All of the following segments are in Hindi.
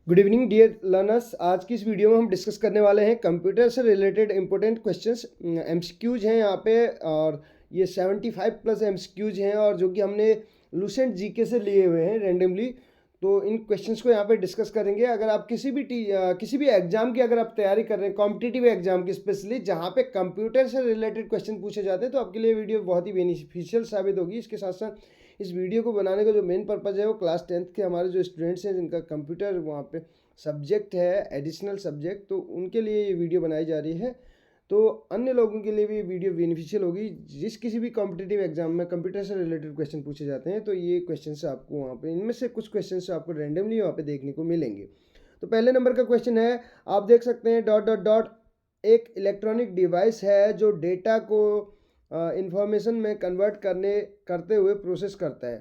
Good evening dear learners. आज की इस वीडियो में हम डिस्कस करने वाले हैं कंप्यूटर से रिलेटेड इंपॉर्टेंट क्वेश्चंस। एमसीक्यूज हैं यहाँ पे, और ये 75 प्लस एमसीक्यूज हैं और जो कि हमने लूसेंट जीके से लिए हुए हैं रेंडमली। तो इन क्वेश्चंस को यहाँ पे डिस्कस करेंगे। अगर आप किसी भी एग्जाम की अगर आप तैयारी कर रहे हैं, कॉम्पिटिटिव एग्जाम की स्पेशली जहाँ पे कंप्यूटर से रिलेटेड क्वेश्चन पूछे जाते हैं, तो आपके लिए वीडियो बहुत ही बेनिफिशियल साबित होगी। इसके साथ साथ इस वीडियो को बनाने का जो मेन पर्पज़ है वो क्लास 10th के हमारे जो स्टूडेंट्स हैं जिनका कंप्यूटर वहाँ पे सब्जेक्ट है, एडिशनल सब्जेक्ट, तो उनके लिए ये वीडियो बनाई जा रही है। तो अन्य लोगों के लिए भी वीडियो बेनिफिशियल होगी। किसी भी कॉम्पिटिटिव एग्जाम में कंप्यूटर से रिलेटेड क्वेश्चन पूछे जाते हैं, तो ये क्वेश्चन आपको वहाँ पे, इनमें से कुछ क्वेश्चन आपको रैंडमली वहाँ पे देखने को मिलेंगे। तो पहले नंबर का क्वेश्चन है, आप देख सकते हैं डॉट डॉट डॉट एक इलेक्ट्रॉनिक डिवाइस है जो डेटा को इंफॉर्मेशन में कन्वर्ट करते हुए प्रोसेस करता है।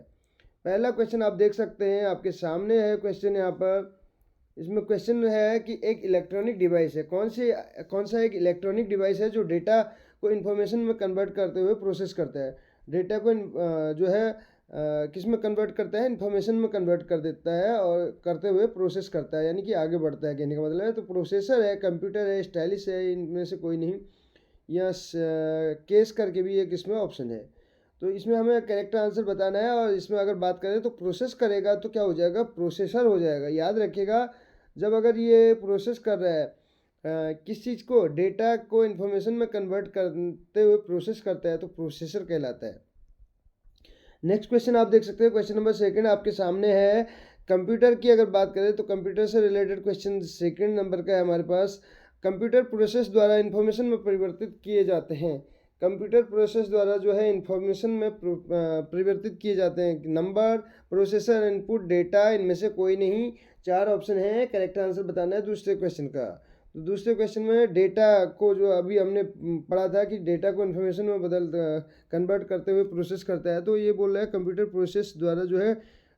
पहला क्वेश्चन आप देख सकते हैं, आपके सामने है क्वेश्चन यहाँ पर। इसमें क्वेश्चन है कि एक इलेक्ट्रॉनिक डिवाइस है, कौन सा एक इलेक्ट्रॉनिक डिवाइस है जो डेटा को इन्फॉर्मेशन में कन्वर्ट करते हुए प्रोसेस करता है। डेटा को जो है किस में कन्वर्ट करता है, इन्फॉर्मेशन में कन्वर्ट कर देता है और करते हुए प्रोसेस करता है, यानी कि आगे बढ़ता है, कहने का मतलब है। तो प्रोसेसर है, कंप्यूटर है, स्टाइलिश है, इनमें से कोई नहीं। या केस करके भी एक इसमें ऑप्शन है। तो इसमें हमें करेक्ट आंसर बताना है। और इसमें अगर बात करें तो प्रोसेस करेगा तो क्या हो जाएगा, प्रोसेसर हो जाएगा। याद रखिएगा, जब अगर ये प्रोसेस कर रहा है किस चीज़ को, डेटा को इन्फॉर्मेशन में कन्वर्ट करते हुए प्रोसेस करता है, तो प्रोसेसर कहलाता है। नेक्स्ट क्वेश्चन आप देख सकते हैं, क्वेश्चन नंबर सेकंड आपके सामने है। कंप्यूटर की अगर बात करें तो कंप्यूटर से रिलेटेड क्वेश्चन सेकंड नंबर का है हमारे पास। कंप्यूटर प्रोसेस द्वारा इन्फॉर्मेशन में परिवर्तित किए जाते हैं। कंप्यूटर प्रोसेस द्वारा जो है इन्फॉर्मेशन में परिवर्तित किए जाते हैं। नंबर, प्रोसेसर, इनपुट, डेटा, इनमें से कोई नहीं। चार ऑप्शन है, करेक्ट आंसर बताना है दूसरे क्वेश्चन का। तो दूसरे क्वेश्चन में डेटा को, जो अभी हमने पढ़ा था कि डेटा को इन्फॉर्मेशन में कन्वर्ट करते हुए प्रोसेस करता है, तो ये बोल रहा है कंप्यूटर प्रोसेस द्वारा जो है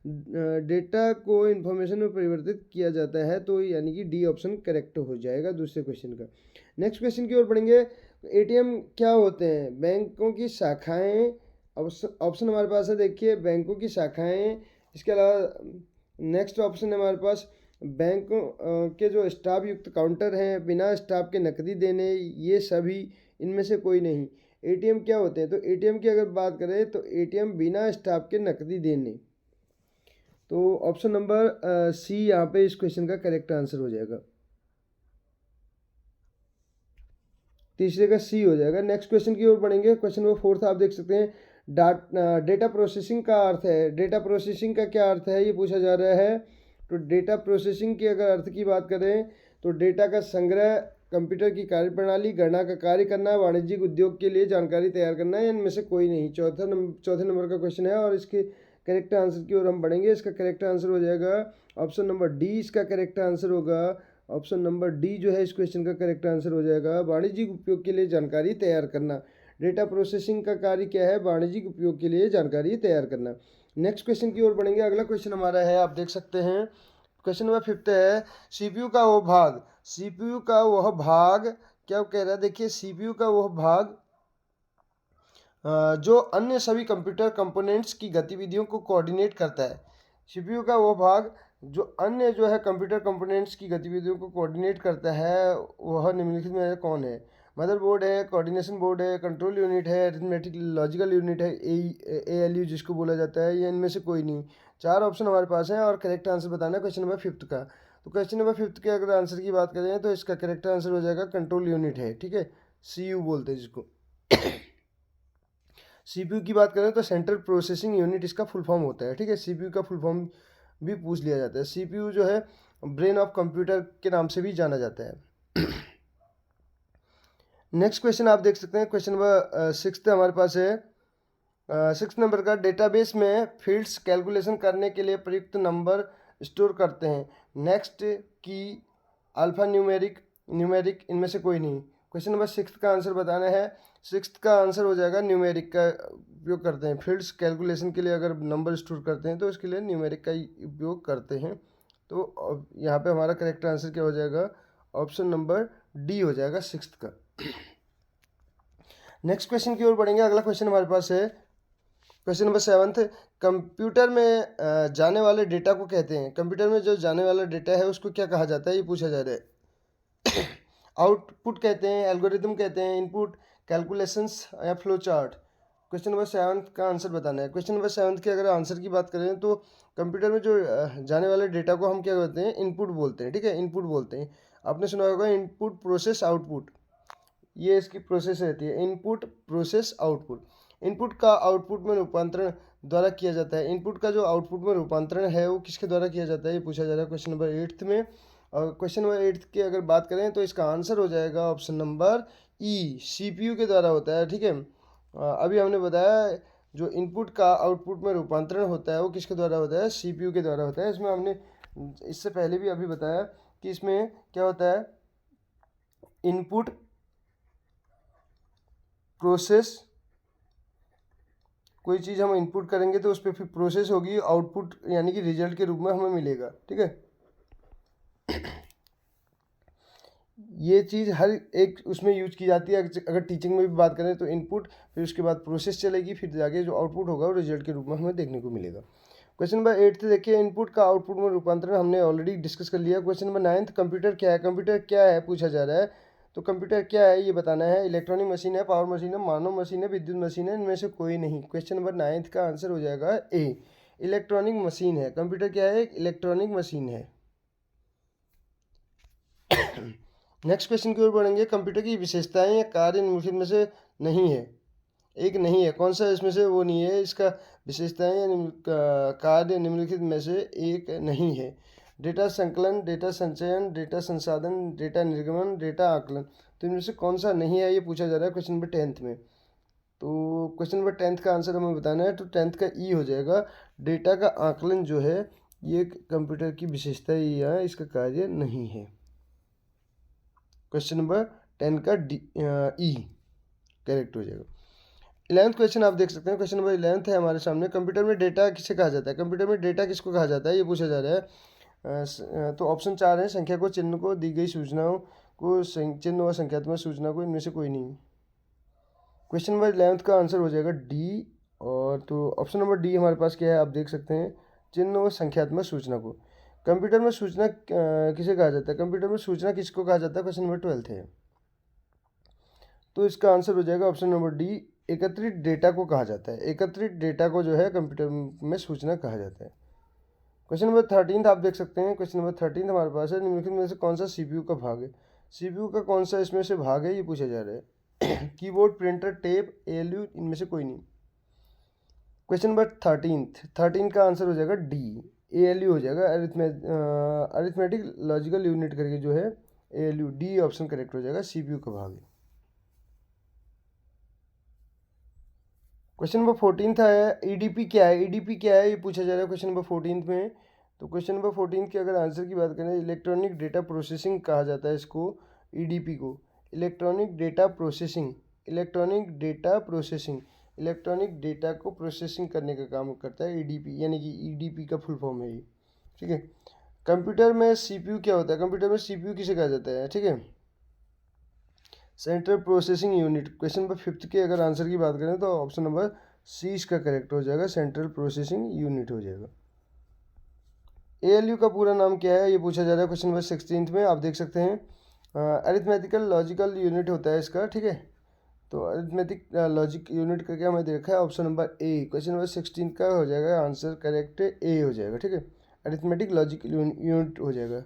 डेटा को इन्फॉर्मेशन में परिवर्तित किया जाता है। तो यानी कि डी ऑप्शन करेक्ट हो जाएगा दूसरे क्वेश्चन का। नेक्स्ट क्वेश्चन की ओर बढ़ेंगे। एटीएम क्या होते हैं, बैंकों की शाखाएं। ऑप्शन हमारे पास है, देखिए, बैंकों की शाखाएं। इसके अलावा नेक्स्ट ऑप्शन है हमारे पास, बैंकों के जो स्टाफ युक्त काउंटर हैं, बिना स्टाफ के नकदी देने, ये सभी इनमें से कोई नहीं। एटीएम क्या होते हैं, तो एटीएम की अगर बात करें तो एटीएम बिना स्टाफ के नकदी देने। तो ऑप्शन नंबर सी यहाँ पे इस क्वेश्चन का करेक्ट आंसर हो जाएगा। तीसरे का सी हो जाएगा। नेक्स्ट क्वेश्चन की ओर बढ़ेंगे। क्वेश्चन नंबर फोर्थ आप देख सकते हैं, डेटा प्रोसेसिंग का अर्थ है। डेटा प्रोसेसिंग का क्या अर्थ है, ये पूछा जा रहा है। तो डेटा प्रोसेसिंग के अगर अर्थ की बात करें तो डेटा का संग्रह, कंप्यूटर की कार्यप्रणाली, गणना का कार्य करना, वाणिज्यिक उद्योग के लिए जानकारी तैयार करना है, इनमें से कोई नहीं। चौथे नंबर का क्वेश्चन है और इसके करेक्ट आंसर की ओर हम बढ़ेंगे। इसका करेक्ट आंसर हो जाएगा ऑप्शन नंबर डी, इसका करेक्ट आंसर होगा। ऑप्शन नंबर डी जो है इस क्वेश्चन का करेक्ट आंसर हो जाएगा। वाणिज्यिक उपयोग के लिए जानकारी तैयार करना। डेटा प्रोसेसिंग का कार्य क्या है, वाणिज्यिक उपयोग के लिए जानकारी तैयार करना। नेक्स्ट क्वेश्चन की ओर बढ़ेंगे। अगला क्वेश्चन हमारा है, आप देख सकते हैं, क्वेश्चन नंबर फिफ्थ है, सीपीयू का वो भाग। सीपीयू का वह भाग क्या कह रहा है, देखिए, सीपीयू का वह भाग जो अन्य सभी कंप्यूटर कंपोनेंट्स की गतिविधियों को कोऑर्डिनेट करता है। सीपीयू का वो भाग जो अन्य जो है कंप्यूटर कंपोनेंट्स की गतिविधियों को कोऑर्डिनेट करता है, वह निम्नलिखित में कौन है। मदरबोर्ड है, कोऑर्डिनेशन बोर्ड है, कंट्रोल यूनिट है, अरिथमेटिक लॉजिकल यूनिट है, एएलयू जिसको बोला जाता है, या इनमें से कोई नहीं। चार ऑप्शन हमारे पास हैं और करेक्ट आंसर बताना है क्वेश्चन नंबर फिफ्थ का। तो क्वेश्चन नंबर फिफ्थ के अगर आंसर की बात करें तो इसका करेक्ट आंसर हो जाएगा कंट्रोल यूनिट है, ठीक है, सीयू बोलते हैं जिसको। सीपीयू की बात करें तो सेंट्रल प्रोसेसिंग यूनिट इसका फुल फॉर्म होता है, ठीक है। सीपीयू का फुल फॉर्म भी पूछ लिया जाता है। सीपीयू जो है ब्रेन ऑफ कंप्यूटर के नाम से भी जाना जाता है। नेक्स्ट क्वेश्चन आप देख सकते हैं, क्वेश्चन नंबर सिक्स हमारे पास है। सिक्स नंबर का, डेटाबेस में फील्ड्स कैलकुलेशन करने के लिए प्रयुक्त नंबर स्टोर करते हैं। नेक्स्ट की, अल्फा न्यूमेरिक, न्यूमेरिक, इनमें से कोई नहीं। क्वेश्चन नंबर सिक्स का आंसर बताना है। सिक्स का आंसर हो जाएगा न्यूमेरिक का उपयोग करते हैं। फील्ड्स कैलकुलेशन के लिए अगर नंबर स्टोर करते हैं तो इसके लिए न्यूमेरिक का ही उपयोग करते हैं। तो यहाँ पे हमारा करेक्ट आंसर क्या हो जाएगा, ऑप्शन नंबर डी हो जाएगा सिक्स का। नेक्स्ट क्वेश्चन की ओर बढ़ेंगे। अगला क्वेश्चन हमारे पास है, क्वेश्चन नंबर 7th, कंप्यूटर में जाने वाले डेटा को कहते हैं, कंप्यूटर में जो जाने वाला डेटा है उसको क्या कहा जाता है, ये पूछा जा रहा है। आउटपुट कहते हैं, एल्गोरिथम कहते हैं, इनपुट, कैलकुलेशंस या flow chart. Question number 7th का आंसर बताना है। क्वेश्चन नंबर 7th के अगर आंसर की बात करें तो कंप्यूटर में जो जाने वाले डेटा को हम क्या कहते हैं, इनपुट बोलते हैं, ठीक है, इनपुट बोलते हैं। आपने सुना होगा इनपुट प्रोसेस आउटपुट, ये इसकी प्रोसेस रहती है, इनपुट प्रोसेस आउटपुट। इनपुट का आउटपुट में रूपांतरण द्वारा किया जाता है, इनपुट का जो आउटपुट में रूपांतरण है वो किसके द्वारा किया जाता है, ये पूछा जा रहा है क्वेश्चन नंबर 8th में। और क्वेश्चन नंबर 8th की अगर बात करें तो इसका आंसर हो जाएगा ऑप्शन नंबर ई, सीपीयू के द्वारा होता है, ठीक है। अभी हमने बताया जो इनपुट का आउटपुट में रूपांतरण होता है वो किसके द्वारा होता है, सीपीयू के द्वारा होता है। इसमें हमने इससे पहले भी अभी बताया कि इसमें क्या होता है, इनपुट प्रोसेस, कोई चीज़ हम इनपुट करेंगे तो उस पर फिर प्रोसेस होगी, आउटपुट यानी कि रिजल्ट के रूप में हमें मिलेगा, ठीक है। ये चीज़ हर एक उसमें यूज की जाती है। अगर टीचिंग में भी बात करें तो इनपुट, फिर उसके बाद प्रोसेस चलेगी, फिर जाके जो आउटपुट होगा वो रिजल्ट के रूप में हमें देखने को मिलेगा। क्वेश्चन नंबर 8 देखिए, इनपुट का आउटपुट में रूपांतरण हमने ऑलरेडी डिस्कस कर लिया। क्वेश्चन नंबर 9, कंप्यूटर क्या है, कंप्यूटर क्या है पूछा जा रहा है। तो कंप्यूटर क्या है ये बताना है। इलेक्ट्रॉनिक मशीन है, पावर मशीन है, मानव मशीन है, विद्युत मशीन है, इनमें से कोई नहीं। क्वेश्चन नंबर 9 का आंसर हो जाएगा ए, इलेक्ट्रॉनिक मशीन है। कंप्यूटर क्या है, एक इलेक्ट्रॉनिक मशीन है। नेक्स्ट क्वेश्चन की ओर बढ़ेंगे। कंप्यूटर की विशेषताएं या कार्य निम्नलिखित में से नहीं है, एक नहीं है, कौन सा इसमें से वो नहीं है, इसका विशेषताएं या कार्य निम्नलिखित में से एक नहीं है। डेटा संकलन, डेटा संचयन, डेटा संसाधन, डेटा निर्गमन, डेटा आकलन। तो इनमें से कौन सा नहीं है ये पूछा जा रहा है क्वेश्चन नंबर 10th में। तो क्वेश्चन नंबर 10th का आंसर हमें बताना है, तो 10th का ई हो जाएगा। डेटा का आकलन जो है ये कंप्यूटर की विशेषता ही है, इसका कार्य नहीं है। क्वेश्चन नंबर 10 का डी ई करेक्ट हो जाएगा। 11th क्वेश्चन आप देख सकते हैं, क्वेश्चन नंबर 11th है हमारे सामने। कंप्यूटर में डेटा किसे कहा जाता है, कंप्यूटर में डेटा किसको कहा जाता है ये पूछा जा रहा है। तो ऑप्शन 4 है, संख्या को, चिन्ह को, दी गई सूचनाओं को, चिन्ह व संख्यात्मक सूचना को, इनमें से कोई नहीं। क्वेश्चन नंबर 11th का आंसर हो जाएगा डी। और तो ऑप्शन नंबर डी हमारे पास क्या है आप देख सकते हैं, चिन्ह व संख्यात्मक सूचना को। कंप्यूटर में सूचना किसे कहा जाता है, कंप्यूटर में सूचना किसको कहा जाता है, क्वेश्चन नंबर 12 है। तो इसका आंसर हो जाएगा ऑप्शन नंबर डी, एकत्रित डेटा को कहा जाता है। एकत्रित डेटा को जो है कंप्यूटर में सूचना कहा जाता है। क्वेश्चन नंबर 13 आप देख सकते हैं, क्वेश्चन नंबर 13 हमारे पास है, निम्नलिखित में से कौन सा सीपीयू का भाग है, सीपीयू का कौन सा इसमें से भाग है ये पूछा जा रहा है। कीबोर्ड, प्रिंटर, टेप, एएलयू, इनमें से कोई नहीं। क्वेश्चन नंबर 13 का आंसर हो जाएगा डी, एएलयू हो जाएगा, अरिथमेटिक लॉजिकल यूनिट करके जो है एएलयू, डी ऑप्शन करेक्ट हो जाएगा, सीपीयू का भाग है। क्वेश्चन नंबर 14 है, ईडीपी क्या है, ईडीपी क्या है ये पूछा जा रहा है क्वेश्चन नंबर 14 में। तो क्वेश्चन नंबर 14 के अगर आंसर की बात करें, इलेक्ट्रॉनिक डेटा प्रोसेसिंग कहा जाता है इसको, ईडीपी को, electronic data processing, electronic data processing, electronic data को प्रोसेसिंग करने का काम करता है ईडीपी, यानी कि ईडीपी का फुल फॉर्म है ये, ठीक है। कंप्यूटर में सीपीयू क्या होता है, कंप्यूटर में सीपीयू किसे कहा जाता है, ठीक है, central processing unit. Question number 5 के अगर आंसर की बात करें तो ऑप्शन नंबर सी इसका करेक्ट हो जाएगा, सेंट्रल प्रोसेसिंग यूनिट हो जाएगा। एएलयू का पूरा नाम क्या है ये पूछा जा रहा है क्वेश्चन नंबर 16 में, आप देख सकते हैं, अरिथमेटिकल लॉजिकल यूनिट होता है इसका, ठीक है। तो अरिथमेटिक लॉजिक यूनिट करके हमें देखा है option number A, question number 16 का हो जाएगा आंसर करेक्ट, ए हो जाएगा, ठीक है, अरिथमेटिक लॉजिक यूनिट हो जाएगा।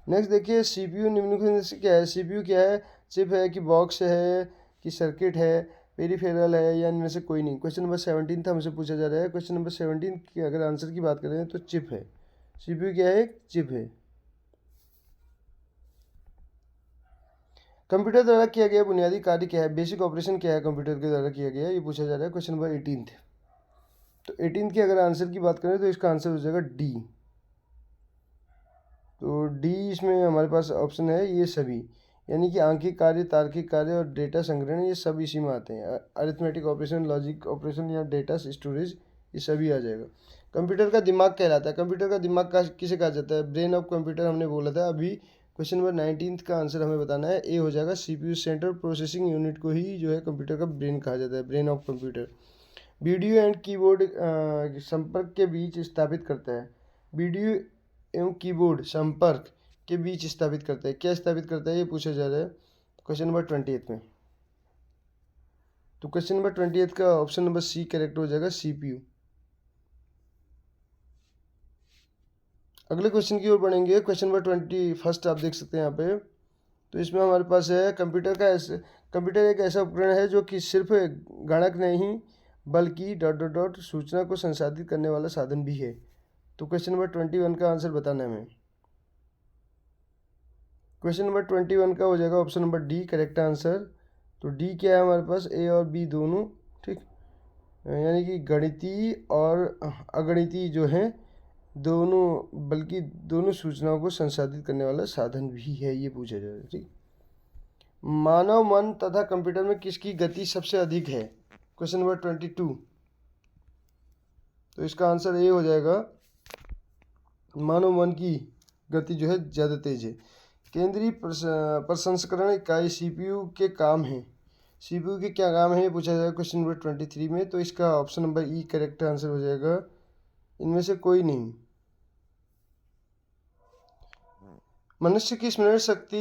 नेक्स्ट देखिए, सीपीयू निम्नलिखित में से क्या है, सीपीयू क्या है, चिप है कि बॉक्स है कि सर्किट है, पेरिफेरल है, या इनमें से कोई नहीं। क्वेश्चन नंबर 17 था हमसे पूछा जा रहा है, क्वेश्चन नंबर 17 की अगर आंसर की बात करें तो चिप है, सीपीयू क्या है, चिप है। कंप्यूटर द्वारा किया गया बुनियादी कार्य क्या है, बेसिक ऑपरेशन क्या है कंप्यूटर के द्वारा किया गया ये पूछा जा रहा है क्वेश्चन नंबर 18। तो 18 की अगर आंसर की बात करें तो इसका आंसर हो जाएगा डी। तो डी इसमें हमारे पास ऑप्शन है ये सभी, यानी कि आंकिक कार्य, तार्किक कार्य और डेटा संग्रहण, ये सब इसी में आते हैं। अरिथमेटिक ऑपरेशन, लॉजिक ऑपरेशन या डेटा स्टोरेज, ये सभी आ जाएगा। कंप्यूटर का दिमाग कहलाता है, कंप्यूटर का दिमाग का किसे कहा जाता है, ब्रेन ऑफ कंप्यूटर हमने बोला था अभी। क्वेश्चन नंबर 19 का आंसर हमें बताना है, ए हो जाएगा, सीपीयू, सेंट्रल प्रोसेसिंग यूनिट को ही जो है कंप्यूटर का ब्रेन कहा जाता है, brain of computer. Video and keyboard संपर्क के बीच स्थापित करता है। वीडियो एवं कीबोर्ड संपर्क के बीच स्थापित करता है, क्या स्थापित करता है ये पूछा जा रहा है क्वेश्चन नंबर 28 में। तो क्वेश्चन नंबर 28 का ऑप्शन नंबर सी करेक्ट हो जाएगा, CPU। अगले क्वेश्चन की ओर बढ़ेंगे। क्वेश्चन नंबर 21 आप देख सकते हैं यहाँ पे। तो इसमें हमारे पास है कंप्यूटर एक ऐसा उपकरण है जो कि सिर्फ गणक नहीं बल्कि डॉट डॉट डॉट सूचना को संसाधित करने वाला साधन भी है। तो क्वेश्चन नंबर 21 का आंसर बताना है हमें। क्वेश्चन नंबर 21 का हो जाएगा option number D correct answer. तो डी क्या है हमारे पास, ए और बी दोनों, ठीक, यानी कि गणितीय और अगणितीय जो हैं दोनों, बल्कि दोनों सूचनाओं को संसाधित करने वाला साधन भी है, ये पूछा जा रहा है, ठीक। मानव मन तथा कंप्यूटर में किसकी गति सबसे अधिक है, क्वेश्चन नंबर 22। तो इसका आंसर ए हो जाएगा, मानव मन की गति जो है ज़्यादा तेज है। केंद्रीय प्रसंस्करण इकाई CPU के काम है, CPU के क्या काम है ये पूछा जाएगा क्वेश्चन नंबर 23 में। तो इसका ऑप्शन नंबर ई करेक्ट आंसर हो जाएगा, इनमें से कोई नहीं। मनुष्य की स्मरण शक्ति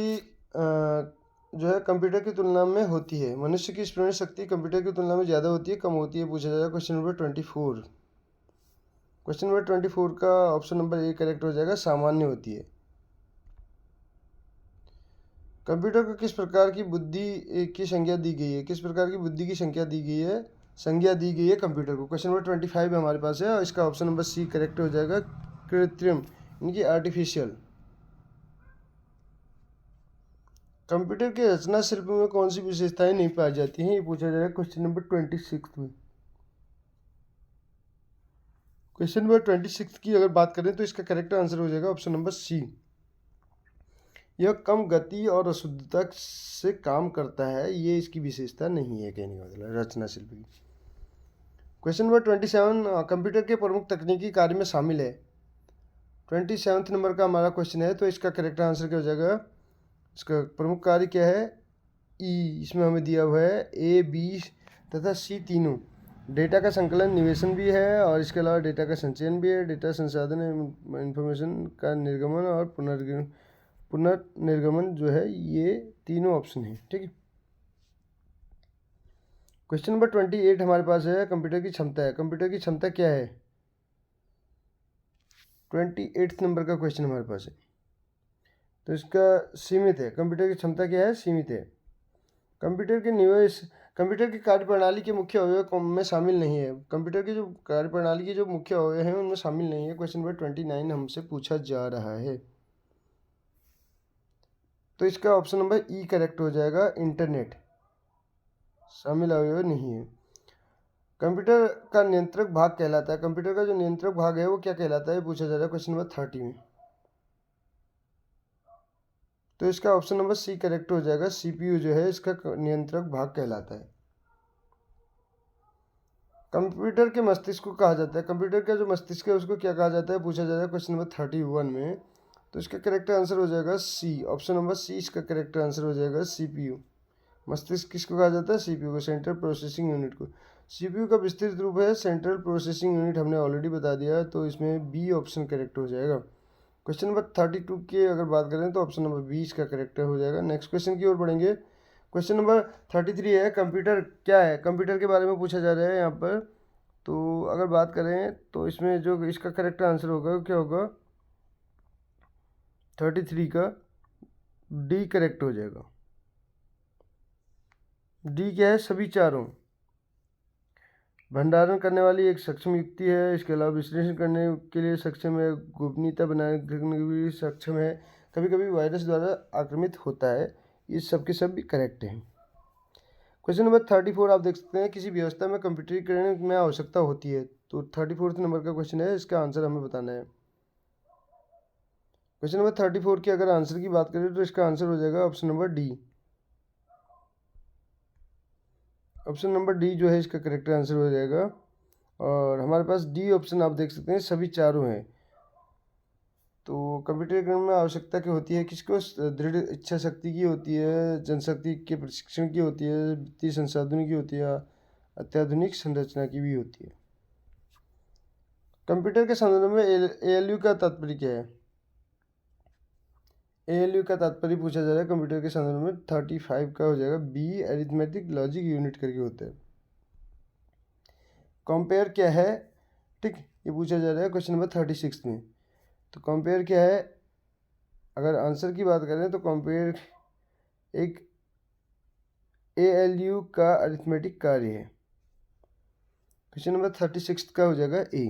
जो है कंप्यूटर की तुलना में होती है, मनुष्य की स्मरण शक्ति कंप्यूटर की तुलना में ज़्यादा होती है कम होती है, पूछा जाएगा क्वेश्चन नंबर 24। क्वेश्चन नंबर 24 का ऑप्शन नंबर ए करेक्ट हो जाएगा, सामान्य होती है। कंप्यूटर को किस प्रकार की बुद्धि की संज्ञा दी गई है, किस प्रकार की बुद्धि की संख्या दी गई है, संज्ञा दी गई है कंप्यूटर को, क्वेश्चन नंबर 25 हमारे पास है और इसका ऑप्शन नंबर सी करेक्ट हो जाएगा, कृत्रिम, यानी कि आर्टिफिशियल। कंप्यूटर के रचना शिल्प में कौन सी विशेषताएं नहीं पाई जाती हैं, ये पूछा जाएगा क्वेश्चन नंबर 26 में। क्वेश्चन नंबर 26 की अगर बात करें तो इसका करेक्ट आंसर हो जाएगा ऑप्शन नंबर सी, यह कम गति और अशुद्धता से काम करता है, ये इसकी विशेषता नहीं है, कहने का मतलब रचना शिल्प की। क्वेश्चन नंबर 27 कंप्यूटर के प्रमुख तकनीकी कार्य में शामिल है, 27 नंबर का हमारा क्वेश्चन है। तो इसका करेक्ट आंसर क्या हो जाएगा, इसका प्रमुख कार्य क्या है, ई, इसमें हमें दिया हुआ है ए, बी तथा सी तीनों। डेटा का संकलन, निवेशन भी है और इसके अलावा डेटा का संचयन भी है, डेटा संसाधन, इंफॉर्मेशन का निर्गमन और पुनर्निर्गमन जो है, ये तीनों ऑप्शन है, ठीक है। क्वेश्चन नंबर 28 हमारे पास है, कंप्यूटर की क्षमता है, कंप्यूटर की क्षमता क्या है, 28 नंबर का क्वेश्चन हमारे पास है। तो इसका सीमित है, कंप्यूटर की क्षमता क्या है, सीमित है। कंप्यूटर के निवेश, कंप्यूटर की कार्यप्रणाली के मुख्य अवयव में शामिल नहीं है, कंप्यूटर की जो कार्यप्रणाली के जो मुख्य अवयव हैं उनमें शामिल नहीं है, क्वेश्चन नंबर 29 हमसे पूछा जा रहा है। तो इसका ऑप्शन नंबर ई करेक्ट हो जाएगा, इंटरनेट, शामिल अवयव नहीं है। कंप्यूटर का नियंत्रक भाग कहलाता है, कंप्यूटर का जो नियंत्रक भाग है वो क्या कहलाता है, पूछा जा रहा है क्वेश्चन नंबर 30 में। तो इसका ऑप्शन नंबर सी करेक्ट हो जाएगा, CPU जो है इसका नियंत्रक भाग कहलाता है। कंप्यूटर के मस्तिष्क को कहा जाता है, कंप्यूटर का जो मस्तिष्क है उसको क्या कहा जाता है, पूछा जा रहा है क्वेश्चन नंबर 31 में। तो इसका करेक्ट आंसर हो जाएगा सी, ऑप्शन नंबर सी इसका करेक्ट आंसर हो जाएगा, CPU। मस्तिष्क किसको कहा जाता है, CPU को, सेंट्रल प्रोसेसिंग यूनिट को। CPU का विस्तृत रूप है सेंट्रल प्रोसेसिंग यूनिट, हमने ऑलरेडी बता दिया है, तो इसमें बी ऑप्शन करेक्ट हो जाएगा। क्वेश्चन नंबर 32 की अगर बात करें तो ऑप्शन नंबर 20 का करेक्ट हो जाएगा। नेक्स्ट क्वेश्चन की ओर बढ़ेंगे। क्वेश्चन नंबर 33 है, कंप्यूटर क्या है, कंप्यूटर के बारे में पूछा जा रहा है यहाँ पर। तो अगर बात करें तो इसमें जो इसका करेक्ट आंसर होगा क्या होगा, 33 का डी करेक्ट हो जाएगा। डी क्या है, सभी चारों, भंडारण करने वाली एक सक्षम युक्ति है, इसके अलावा विश्लेषण करने के लिए सक्षम है, गोपनीयता बनाए रखने के लिए सक्षम है, कभी कभी वायरस द्वारा आक्रमित होता है, ये सब के सब भी करेक्ट हैं। क्वेश्चन नंबर 34 आप देख सकते हैं, किसी व्यवस्था में कंप्यूटरीकरण में आवश्यकता होती है। तो 34 नंबर का क्वेश्चन है, इसका आंसर हमें बताना है। क्वेश्चन नंबर 34 की अगर आंसर की बात करें तो इसका आंसर हो जाएगा option number D, option number D जो है इसका करेक्ट आंसर हो जाएगा। और हमारे पास डी ऑप्शन आप देख सकते हैं सभी चारों हैं। तो कंप्यूटरीकरण में आवश्यकता क्या होती है, किसको, दृढ़ इच्छा शक्ति की होती है, जनशक्ति के प्रशिक्षण की होती है, वित्तीय संसाधनों की होती है, अत्याधुनिक संरचना की भी होती है। कंप्यूटर के संदर्भ में ALU का तात्पर्य क्या है? ALU का तात्पर्य पूछा जा रहा है कंप्यूटर के संदर्भ में 35 का हो जाएगा बी, अरिथमेटिक लॉजिक यूनिट करके होता है। कंपेयर क्या है? ठीक, ये पूछा जा रहा है क्वेश्चन नंबर 36 में। तो कंपेयर क्या है? अगर आंसर की बात करें तो कंपेयर एक ALU का अरिथमेटिक कार्य है। क्वेश्चन नंबर 36 का हो जाएगा ए।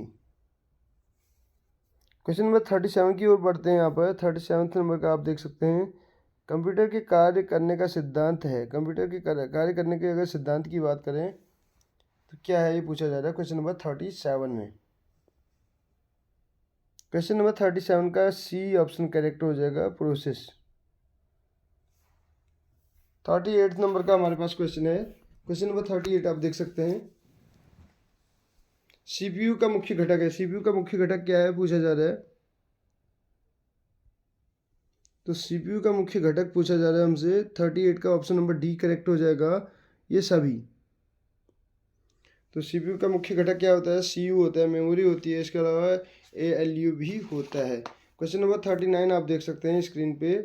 क्वेश्चन नंबर 37 की ओर बढ़ते हैं। यहाँ पर 37 नंबर का आप देख सकते हैं, कंप्यूटर के कार्य करने का सिद्धांत है। कंप्यूटर के कार्य करने के अगर सिद्धांत की बात करें तो क्या है, ये पूछा जा रहा है क्वेश्चन नंबर 37 में। क्वेश्चन नंबर 37 का सी ऑप्शन करेक्ट हो जाएगा, प्रोसेस। 38 नंबर का हमारे पास क्वेश्चन है। क्वेश्चन नंबर 38 आप देख सकते हैं, CPU का मुख्य घटक है। CPU का मुख्य घटक क्या है पूछा जा रहा है। तो CPU का मुख्य घटक पूछा जा रहा है हमसे। 38 का ऑप्शन नंबर डी करेक्ट हो जाएगा, ये सभी। तो CPU का मुख्य घटक क्या होता है? CU होता है, मेमोरी होती है। इसके अलावा ALU भी होता है। क्वेश्चन नंबर 39 आप देख सकते हैं स्क्रीन पे,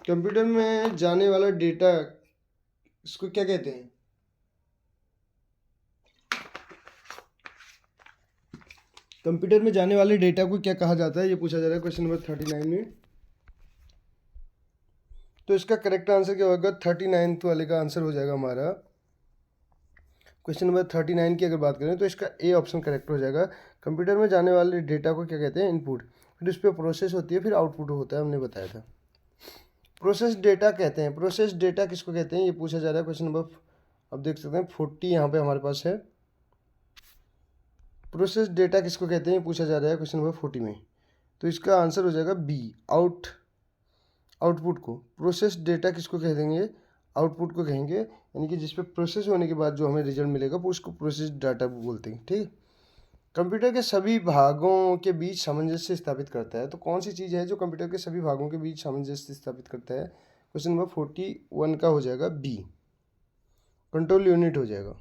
कंप्यूटर में जाने वाला डेटा, इसको क्या कहते हैं? कंप्यूटर में जाने वाले डेटा को क्या कहा जाता है, ये पूछा जा रहा है क्वेश्चन नंबर 39 में। तो इसका करेक्ट आंसर क्या होगा? 39 वाले का आंसर हो जाएगा हमारा। क्वेश्चन नंबर 39 की अगर बात करें तो इसका ए ऑप्शन करेक्ट हो जाएगा। कंप्यूटर में जाने वाले डेटा को क्या कहते हैं? इनपुट। फिर उस पर प्रोसेस होती है, फिर आउटपुट होता है, हमने बताया था। प्रोसेस डेटा कहते हैं। प्रोसेस डेटा किसको कहते हैं, ये पूछा जा रहा है क्वेश्चन नंबर, आप देख सकते हैं 40 यहाँ पे हमारे पास है। प्रोसेस डेटा किसको कहते हैं, ये पूछा जा रहा है क्वेश्चन नंबर 40 में। तो इसका आंसर हो जाएगा बी, आउटपुट को। प्रोसेस डेटा किसको कह देंगे? आउटपुट को कहेंगे, यानी कि जिस पे प्रोसेस होने के बाद जो हमें रिजल्ट मिलेगा वो उसको प्रोसेस डाटा बोलते हैं। ठीक, कंप्यूटर के सभी भागों के बीच सामंजस्य स्थापित करता है। तो कौन सी चीज़ है जो कंप्यूटर के सभी भागों के बीच सामंजस्य स्थापित करता है? क्वेश्चन नंबर 41 का हो जाएगा बी, कंट्रोल यूनिट हो जाएगा।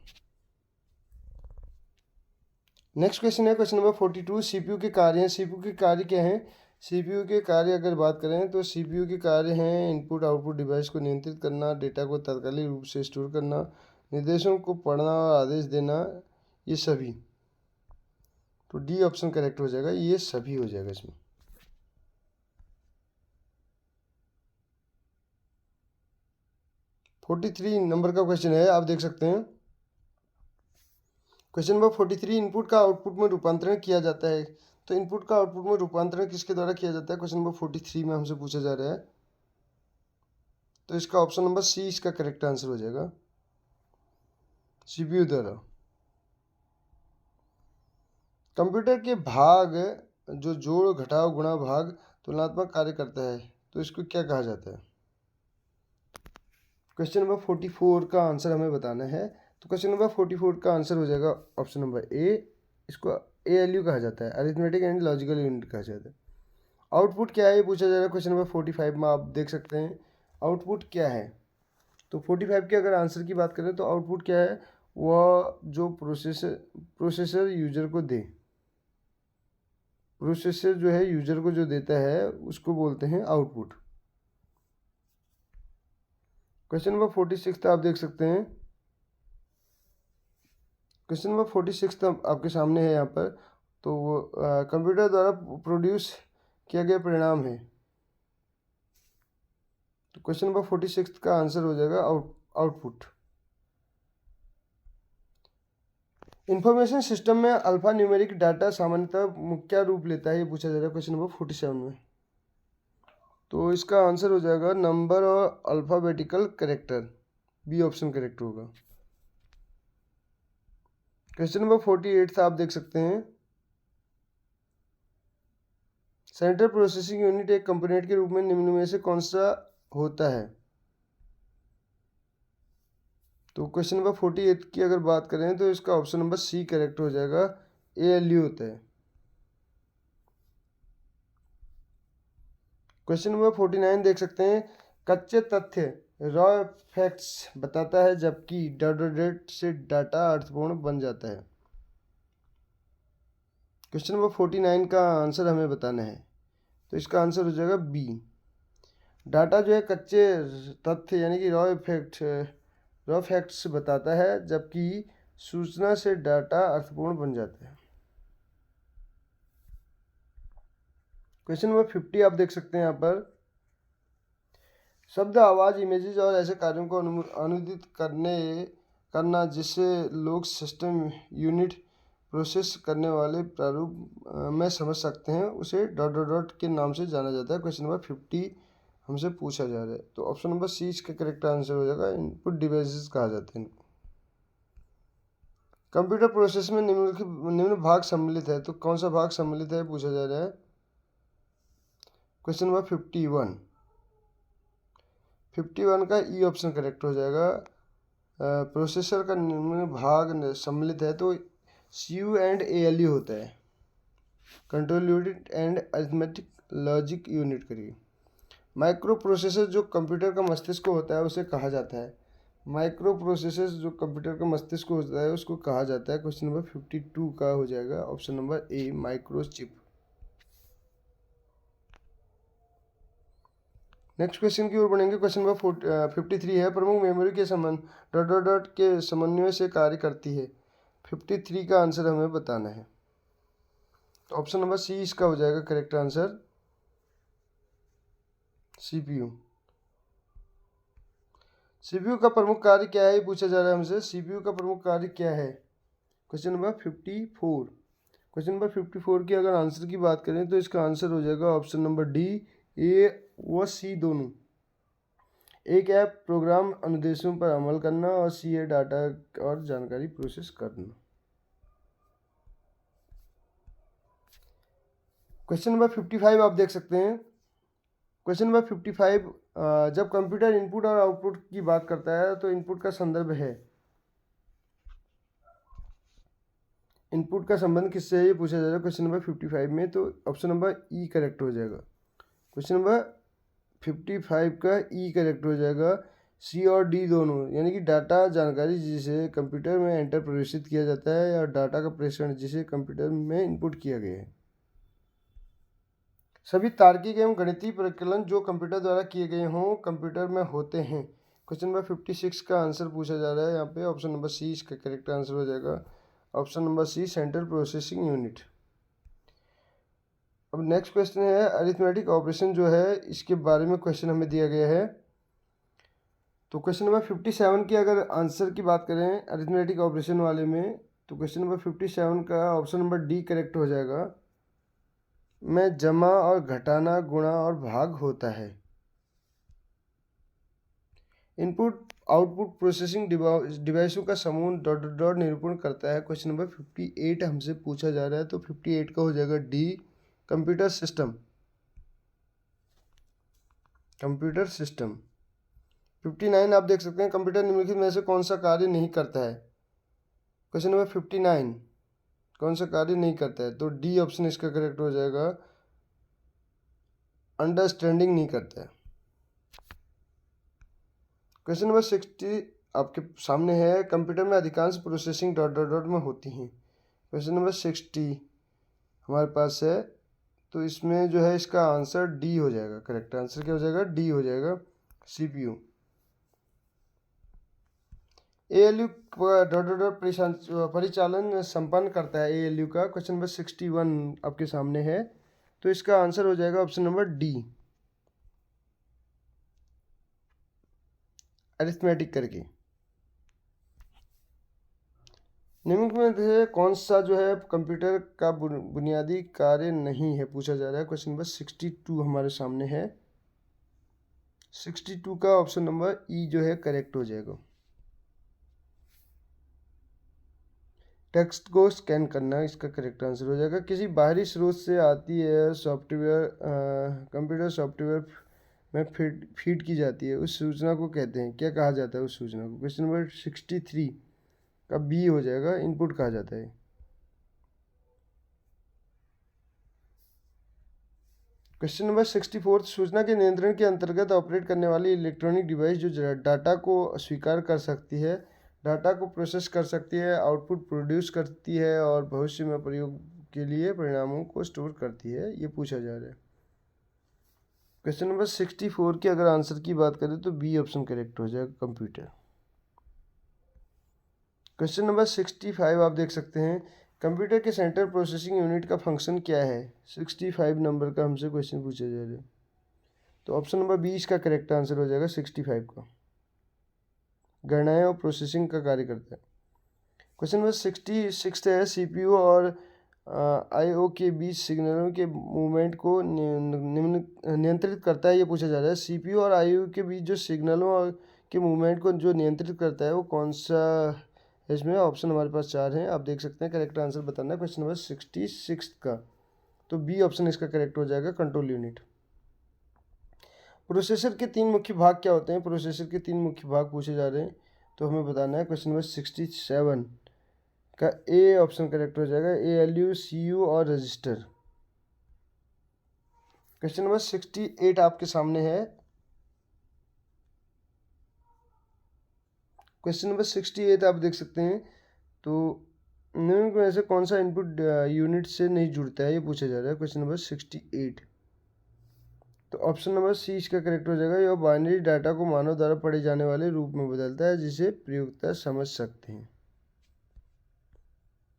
नेक्स्ट क्वेश्चन है क्वेश्चन नंबर 42, CPU के कार्य हैं। CPU के कार्य क्या हैं? CPU के कार्य अगर बात करें तो CPU के कार्य हैं इनपुट आउटपुट डिवाइस को नियंत्रित करना, डेटा को तात्कालिक रूप से स्टोर करना, निर्देशों को पढ़ना और आदेश देना, ये सभी। तो डी ऑप्शन करेक्ट हो जाएगा, ये सभी हो जाएगा इसमें। फोर्टी 43 नंबर का क्वेश्चन है, आप देख सकते हैं। क्वेश्चन नंबर 43, इनपुट का आउटपुट में रूपांतरण किया जाता है। तो इनपुट का आउटपुट में रूपांतरण किसके द्वारा किया जाता है? क्वेश्चन नंबर 43 में हमसे पूछा जा रहा है। तो इसका ऑप्शन नंबर सी इसका करेक्ट आंसर हो जाएगा, CPU द्वारा। कंप्यूटर के भाग जो जोड़ घटाव गुणा भाग तुलनात्मक कार्य करता है, तो इसको क्या कहा जाता है? क्वेश्चन नंबर 44 का आंसर हमें बताना है। तो क्वेश्चन नंबर 44 का आंसर हो जाएगा ऑप्शन नंबर ए, इसको ALU कहा जाता है, अरिथमेटिक एंड लॉजिकल यूनिट कहा जाता है। आउटपुट क्या है, ये पूछा जा रहा है क्वेश्चन नंबर 45 में। आप देख सकते हैं आउटपुट क्या है। तो 45 के अगर आंसर की बात करें तो आउटपुट क्या है? वह जो प्रोसेसर यूजर को दे, प्रोसेसर जो है यूजर को जो देता है उसको बोलते हैं आउटपुट। क्वेश्चन नंबर 46 आप देख सकते हैं। क्वेश्चन नंबर 46 आपके सामने है यहाँ पर। तो वो कंप्यूटर द्वारा प्रोड्यूस किया गया परिणाम है। तो क्वेश्चन नंबर 46 का आंसर हो जाएगा आउटपुट। इंफॉर्मेशन सिस्टम में अल्फा न्यूमेरिक डाटा सामान्यतः क्या रूप लेता है, ये पूछा जा रहा है क्वेश्चन नंबर 47 में। तो इसका आंसर हो जाएगा नंबर और alphabetical character, B option correct होगा। क्वेश्चन नंबर 48 आप देख सकते हैं। सेंट्रल प्रोसेसिंग यूनिट एक कंपोनेंट के रूप में निम्न में से कौन सा होता है? तो क्वेश्चन नंबर 48 की अगर बात करें तो इसका ऑप्शन नंबर सी करेक्ट हो जाएगा, ALU होता है। क्वेश्चन नंबर 49 देख सकते हैं, कच्चे तथ्य रॉ फैक्ट्स बताता है जबकि डॉट डॉट डॉट से डाटा अर्थपूर्ण बन जाता है। क्वेश्चन नंबर 49 का आंसर हमें बताना है, तो इसका आंसर हो जाएगा बी। डाटा जो है कच्चे तथ्य यानी कि रॉ फैक्ट्स बताता है जबकि सूचना से डाटा अर्थपूर्ण बन जाता है। क्वेश्चन नंबर 50 आप देख सकते हैं यहाँ पर, शब्द, आवाज़, इमेजेस और ऐसे कार्यों को अनुदित करना जिससे लोग सिस्टम यूनिट प्रोसेस करने वाले प्रारूप में समझ सकते हैं, उसे डॉट डॉट डॉट के नाम से जाना जाता है। क्वेश्चन नंबर 50 हमसे पूछा जा रहा है, तो ऑप्शन नंबर सी इसका करेक्ट आंसर हो जाएगा। इनपुट डिवाइसेस कहा जाते हैं इनको। कंप्यूटर प्रोसेस में निम्न भाग सम्मिलित है, तो कौन सा भाग सम्मिलित है पूछा जा रहा है। क्वेश्चन नंबर 51 का ई ऑप्शन करेक्ट हो जाएगा। प्रोसेसर का निम्न भाग सम्मिलित है, तो CU एंड ALU होता है, control unit and arithmetic logic unit करिए। माइक्रो प्रोसेसर जो कंप्यूटर का मस्तिष्क होता है उसे कहा जाता है। माइक्रो प्रोसेसर जो कंप्यूटर का मस्तिष्क होता है उसको कहा जाता है। क्वेश्चन नंबर 52 का हो जाएगा option number A, microchip. Next question की ओर बढ़ेंगे। क्वेश्चन नंबर 53 है, प्रमुख मेमोरी के संबंध डॉट डॉट डॉट के समन्वय से कार्य करती है। 53 का आंसर हमें बताना है, तो ऑप्शन नंबर सी इसका हो जाएगा करेक्ट आंसर, CPU। CPU का प्रमुख कार्य क्या है, ये पूछा जा रहा है हमसे। CPU का प्रमुख कार्य क्या है। Question number 54। क्वेश्चन नंबर 54 की अगर आंसर की बात करें तो इसका आंसर हो जाएगा ऑप्शन नंबर डी, ए व सी दोनों। एक ऐप प्रोग्राम अनुदेशों पर अमल करना और सी है डाटा और जानकारी प्रोसेस करना। क्वेश्चन नंबर 55 आप देख सकते हैं। क्वेश्चन नंबर 55, जब कंप्यूटर इनपुट और आउटपुट की बात करता है तो इनपुट का संदर्भ है, इनपुट का संबंध किससे है ये पूछा जा रहा है क्वेश्चन नंबर 55 में, तो ऑप्शन नंबर ई करेक्ट हो जाएगा। क्वेश्चन नंबर 55 का ई करेक्ट हो जाएगा। सी और डी दोनों यानी कि डाटा जानकारी जिसे कंप्यूटर में एंटर प्रवेशित किया जाता है और डाटा का प्रेषण जिसे कंप्यूटर में इनपुट किया गया है। सभी तार्किक एवं गणितीय प्रकलन जो कंप्यूटर द्वारा किए गए हों कंप्यूटर में होते हैं। क्वेश्चन नंबर 56 का आंसर पूछा जा रहा है यहाँ पे, ऑप्शन नंबर सी इसका करेक्ट आंसर हो जाएगा। Option number C, central processing unit. अब नेक्स्ट क्वेश्चन है अरिथमेटिक ऑपरेशन जो है इसके बारे में क्वेश्चन हमें दिया गया है। तो क्वेश्चन नंबर 57 की अगर आंसर की बात करें अरिथमेटिक ऑपरेशन वाले में, तो क्वेश्चन नंबर 57 का ऑप्शन नंबर डी करेक्ट हो जाएगा। में जमा और घटाना, गुणा और भाग होता है। इनपुट आउटपुट प्रोसेसिंग डिवाइसों का समूह डॉट डॉट डॉट निरूपण करता है। क्वेश्चन नंबर 58 हमसे पूछा जा रहा है, तो 58 का हो जाएगा D, computer system. Computer system. 59 आप देख सकते हैं, कंप्यूटर निम्नलिखित में से कौन सा कार्य नहीं करता है। क्वेश्चन नंबर 59 कौन सा कार्य नहीं करता है, तो डी ऑप्शन इसका करेक्ट हो जाएगा, अंडरस्टैंडिंग नहीं करता है। क्वेश्चन नंबर 60 आपके सामने है, कंप्यूटर में अधिकांश प्रोसेसिंग डॉट डॉट डॉट में होती हैं। क्वेश्चन नंबर 60 हमारे पास है, तो इसमें जो है इसका आंसर डी हो जाएगा। करेक्ट आंसर क्या हो जाएगा, डी हो जाएगा, CPU। ALU dot dot dot परिचालन संपन्न करता है ALU का। क्वेश्चन नंबर 61 आपके सामने है, तो इसका आंसर हो जाएगा ऑप्शन नंबर डी, अरिथमेटिक करके। निम्नलिखित में से कौन सा जो है कंप्यूटर का बुनियादी कार्य नहीं है पूछा जा रहा है। क्वेश्चन नंबर 62 हमारे सामने है। 62 का ऑप्शन नंबर ई जो है करेक्ट हो जाएगा। टेक्स्ट को स्कैन करना इसका करेक्ट आंसर हो जाएगा। किसी बाहरी स्रोत से आती है सॉफ्टवेयर, कंप्यूटर सॉफ्टवेयर में फीड की जाती है, उस सूचना को कहते हैं, क्या कहा जाता है उस सूचना को। क्वेश्चन नंबर 63 का बी हो जाएगा, इनपुट कहा जाता है। क्वेश्चन नंबर 64, सूचना के नियंत्रण के अंतर्गत ऑपरेट करने वाली इलेक्ट्रॉनिक डिवाइस जो डाटा को स्वीकार कर सकती है, डाटा को प्रोसेस कर सकती है, आउटपुट प्रोड्यूस करती है और भविष्य में प्रयोग के लिए परिणामों को स्टोर करती है, ये पूछा जा रहा है। क्वेश्चन नंबर 64 के अगर आंसर की बात करें तो बी ऑप्शन करेक्ट हो जाएगा, कंप्यूटर। क्वेश्चन नंबर 65 आप देख सकते हैं, कंप्यूटर के सेंट्रल प्रोसेसिंग यूनिट का फंक्शन क्या है। 65 नंबर का हमसे क्वेश्चन पूछा जा रहा है, तो ऑप्शन नंबर 20 का करेक्ट आंसर हो जाएगा 65 का। गणनाएं और प्रोसेसिंग का कार्य करता है। क्वेश्चन नंबर 66 है, सीपीयू और आईओ के बीच सिग्नलों के मूवमेंट को नियंत्रित करता है, ये पूछा जा रहा है। सीपीयू और आईओ के बीच जो सिग्नलों के मूवमेंट को जो नियंत्रित करता है वो कौन सा है। इसमें ऑप्शन हमारे पास 4 हैं, आप देख सकते हैं। करेक्ट आंसर बताना है क्वेश्चन नंबर 66 का, तो बी ऑप्शन इसका करेक्ट हो जाएगा, कंट्रोल यूनिट। प्रोसेसर के 3 मुख्य भाग क्या होते हैं। प्रोसेसर के 3 मुख्य भाग पूछे जा रहे हैं, तो हमें बताना है। क्वेश्चन नंबर 67 का ए ऑप्शन करेक्ट हो जाएगा, ALU, CU और रजिस्टर। क्वेश्चन नंबर 68 आपके सामने है। क्वेश्चन नंबर 68 आप देख सकते हैं, तो निम्न में से कौन सा इनपुट यूनिट से नहीं जुड़ता है, ये पूछा जा रहा है। क्वेश्चन नंबर 68, तो ऑप्शन नंबर सी इसका करेक्ट हो जाएगा। यह बाइनरी डाटा को मानव द्वारा पढ़े जाने वाले रूप में बदलता है, जिसे प्रयोक्ता समझ सकते हैं।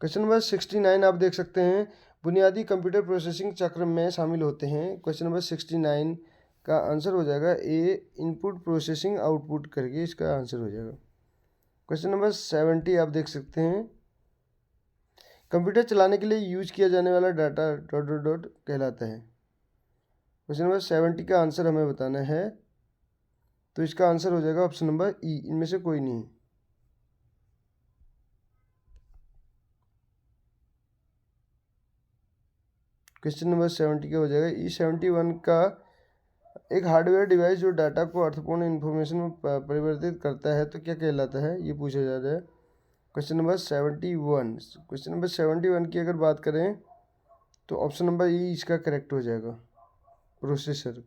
क्वेश्चन नंबर 69 आप देख सकते हैं, बुनियादी कंप्यूटर प्रोसेसिंग चक्र में शामिल होते हैं। क्वेश्चन नंबर 69 का आंसर हो जाएगा ए, इनपुट प्रोसेसिंग आउटपुट करके इसका आंसर हो जाएगा। क्वेश्चन नंबर 70 आप देख सकते हैं, कंप्यूटर चलाने के लिए यूज किया जाने वाला डाटा ... कहलाता है। क्वेश्चन नंबर 70 का आंसर हमें बताना है, तो इसका आंसर हो जाएगा ऑप्शन नंबर ई, इनमें से कोई नहीं। क्वेश्चन नंबर 70 का हो जाएगा E71 का एक हार्डवेयर डिवाइस जो डाटा को अर्थपूर्ण इन्फॉर्मेशन में परिवर्तित करता है, तो क्या कहलाता है, ये पूछा जा रहा है। क्वेश्चन नंबर 71, क्वेश्चन नंबर 71 की अगर बात करें तो ऑप्शन नंबर ई इसका करेक्ट हो जाएगा, प्रोसेसर।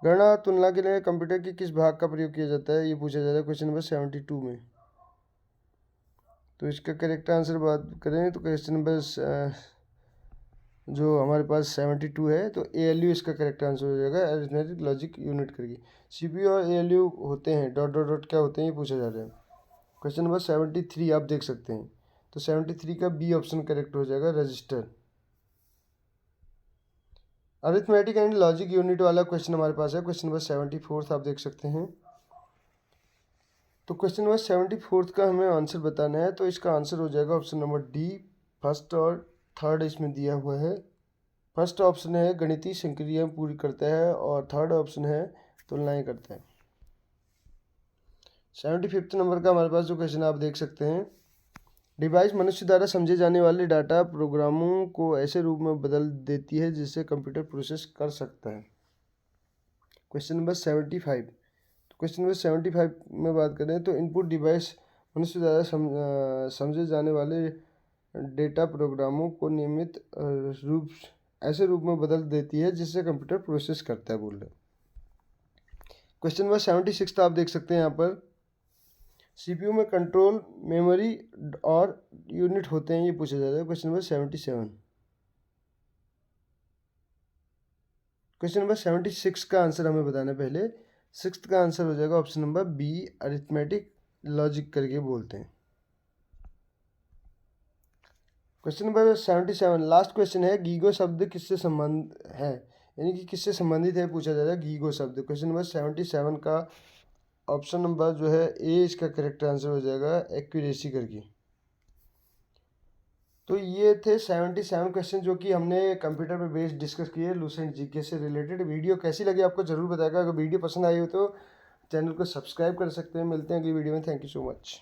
गणना तुलना के लिए कंप्यूटर के किस भाग का प्रयोग किया जाता है, ये पूछा जा रहा है क्वेश्चन नंबर 72 में। तो इसका करेक्ट आंसर बात करें तो क्वेश्चन नंबर जो हमारे पास 72 है, तो ALU इसका करेक्ट आंसर हो जाएगा, अरिथमेटिक लॉजिक यूनिट करके। CPU और ALU होते हैं ... क्या होते हैं, ये पूछा जा रहा है। क्वेश्चन नंबर 73 आप देख सकते हैं, तो 73 का बी ऑप्शन करेक्ट हो जाएगा, register. Arithmetic and logic unit वाला क्वेश्चन हमारे पास है। क्वेश्चन नंबर 74 आप देख सकते हैं, तो क्वेश्चन नंबर 74 का हमें आंसर बताना है, तो इसका आंसर हो जाएगा ऑप्शन नंबर डी, फर्स्ट और थर्ड इसमें दिया हुआ है। फर्स्ट ऑप्शन है गणितीय संक्रियाएं पूरी करता है और थर्ड ऑप्शन है तुलनाएं करता है। 75 नंबर का हमारे पास जो क्वेश्चन आप देख सकते हैं, डिवाइस मनुष्य द्वारा समझे जाने वाले डाटा प्रोग्रामों को ऐसे रूप में बदल देती है जिससे कंप्यूटर प्रोसेस कर सकता है। क्वेश्चन नंबर 75, तो क्वेश्चन नंबर 75 में बात करें तो इनपुट डिवाइस मनुष्य द्वारा समझे जाने वाले डेटा प्रोग्रामों को नियमित रूप ऐसे रूप में बदल देती है जिससे कंप्यूटर प्रोसेस करता है, बोल रहे। क्वेश्चन नंबर 76 तो आप देख सकते हैं यहाँ पर, CPU में कंट्रोल, मेमोरी और यूनिट होते हैं, ये पूछा जा रहा है। क्वेश्चन नंबर 77, क्वेश्चन नंबर 76 का आंसर हमें बताना है पहले। 6th का आंसर हो जाएगा option number B, arithmetic logic करके बोलते हैं। क्वेश्चन नंबर 77 लास्ट क्वेश्चन है, गीगो शब्द किससे संबंध है, यानी कि किससे संबंधित है, पूछा जा रहा है गीगो शब्द। क्वेश्चन नंबर 77 का ऑप्शन नंबर जो है ए इसका करेक्ट आंसर हो जाएगा, एक्यूरेसी करके। तो ये थे 77 क्वेश्चन जो कि हमने कंप्यूटर पे बेस्ड डिस्कस किए लूसेंट जीके से रिलेटेड। वीडियो कैसी लगी आपको ज़रूर बताएगा। अगर वीडियो पसंद आई हो तो चैनल को सब्सक्राइब कर सकते हैं। मिलते हैं अगली वीडियो में। Thank you so much.